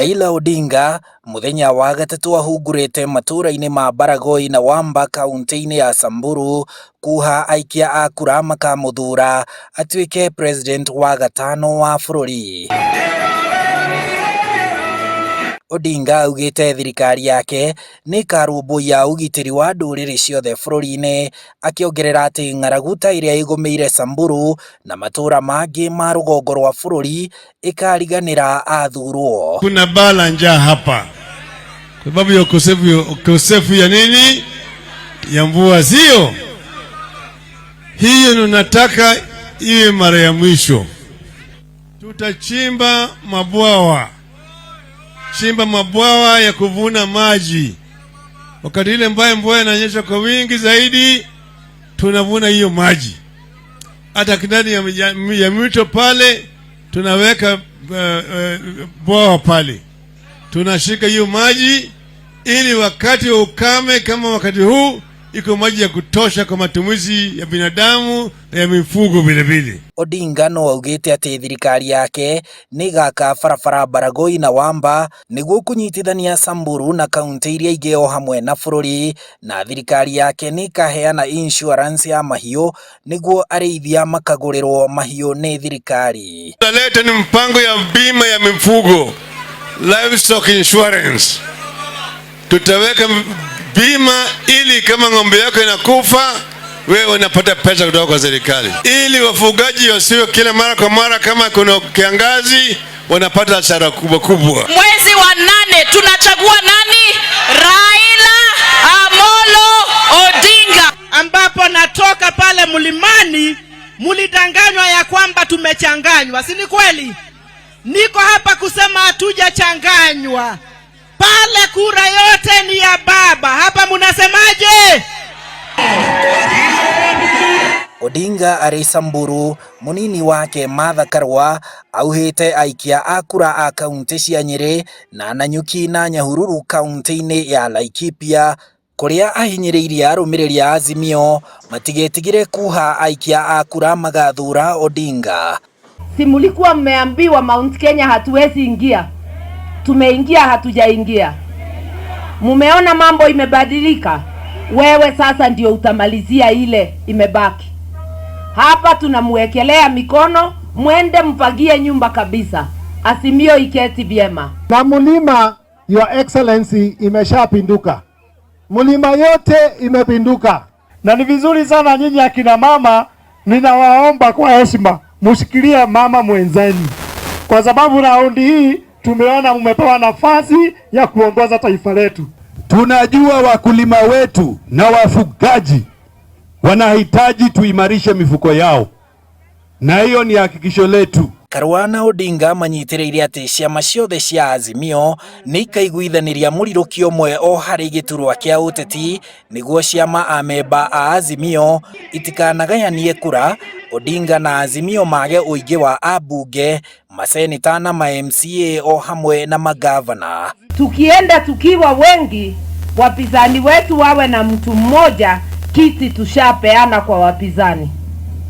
Raila Odinga muthenya wa gatatu ahungurite matura-ini ma Baragoi na Wamba kaunti-ini ya Samburu kuha aikia a kura makamuthura atuike president wa gatano wa bururi. Odinga augite thirikari yake ni karumbuia ugitiri wa nduriri ciothe bururi-ini, akiongerera ati ng'araguta iria igumeire Samburu na matura mangi ma rugongo rwa bururi ikariganira athurwo. Kuna bala njaa hapa kwa sababu ya ukosefu ya nini? Ya mvua, sio? Hiyo tunataka iwe mara ya mwisho. Tutachimba mabwawa ya kuvuna maji. Wakati ile mvua inanyesha kwa wingi zaidi, tunavuna hiyo maji. Hata ndani ya mito pale tunaweka bwawa pale. Tunashika hiyo maji ili wakati wa ukame kama wakati huu iko maji ya kutosha kwa matumizi ya binadamu na ya mifugo vile vile. Odinga no augite ati thirikari yake ni gaka barabara Baragoi na Wamba niguo kunyitithania Samburu na kaunti iria ingi o hamwe na bururi, na thirikari yake ni kaheana insurance ya mahiu niguo arĩithia makagurirwo mahiu ni thirikari. Tunaleta ni mpango ya bima ya mifugo, livestock insurance. Tutaweka bima ili kama ng'ombe yako inakufa wewe unapata pesa kutoka kwa serikali, ili wafugaji wasiwe kila mara kwa mara kama kuna kiangazi wanapata hasara kubwa. Mwezi wa 8 tunachagua nani? Raila Amolo Odinga. Ambapo natoka pale mlimani mulidanganywa ya kwamba tumechanganywa, si ni kweli? Niko hapa kusema hatujachanganywa. Pale kura yote ni ya baba. Hapa munasemaje? Odinga ari Samburu, munini wake Martha Karua auhite aikia a kura a kaunti cia Nyeri na Nanyuki na Nyahururu kaunti-ini ya Laikipia, kuria ahinyiriirie arumiriri a Azimio matigetigire kuha aikia a kura magathura Odinga. Si mulikuwa mmeambiwa Mount Kenya hatuwezi ingia? Tumeingia, hatujaingia. Mumeona mambo imebadilika. Wewe sasa ndio utamalizia ile imebaki. Hapa tunamwekelea mikono, mwende mpagie nyumba kabisa. Azimio iketi vyema. Na mulima Your Excellency imeshapinduka. Mulima yote imepinduka. Na ni vizuri sana nyinyi akina mama, ninawaomba kwa heshima mushikilie mama mwenzeni. Kwa sababu raundi hii tumeona mmepewa nafasi ya kuongoza taifa letu. Tunajua wakulima wetu na wafugaji wanahitaji tuimarishe mifuko yao, na hiyo ni hakikisho letu. Karua na Odinga manyitiriire ati ciama ciothe cia Azimio ni ikaiguithaniria murirukio mwe o hari giturwa kia uteti niguo ciama a memba a Azimio itikanagayanie kura. Odinga na Azimio mage uingi wa abunge, maseneta na ma MCA o hamwe na magavana. Tukienda tukiwa wengi, wapinzani wetu wawe na mtu mmoja, kiti tushapeana kwa wapinzani.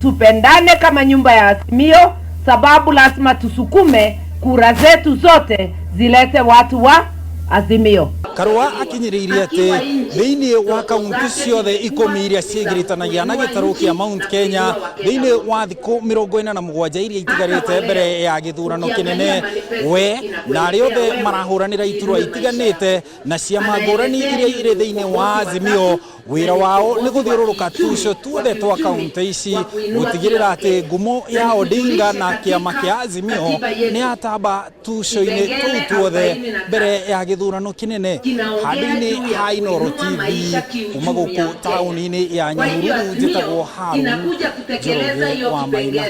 Tupendane kama nyumba ya Azimio, sababu lazima tusukume kura zetu zote zilete watu wa Azimio. Karua akinyiriirie ati thiini wa kaunti ciothe 10 iria ciegiritanagia na gitaru kia Mount Kenya thiini wa thiku 47 iria itigarite mbere ya githurano kinene, we na ari othe marahuranira iturwa itiganite na ciama ngurani iria iri thiini wa Azimio, wira wao ni guthiururuka tuco tuothe twa kaunti ici gutigirira ati ngumo ya Odinga na kiama kia Azimio ni atamba tuco-ini tuu tuothe mbere ya githurano kinene. Handũ-inĩ ha Inooro TV kuma gũkũ taũni-inĩ ya Nyahururu njĩtagwo Harun Njoroge wa Maina.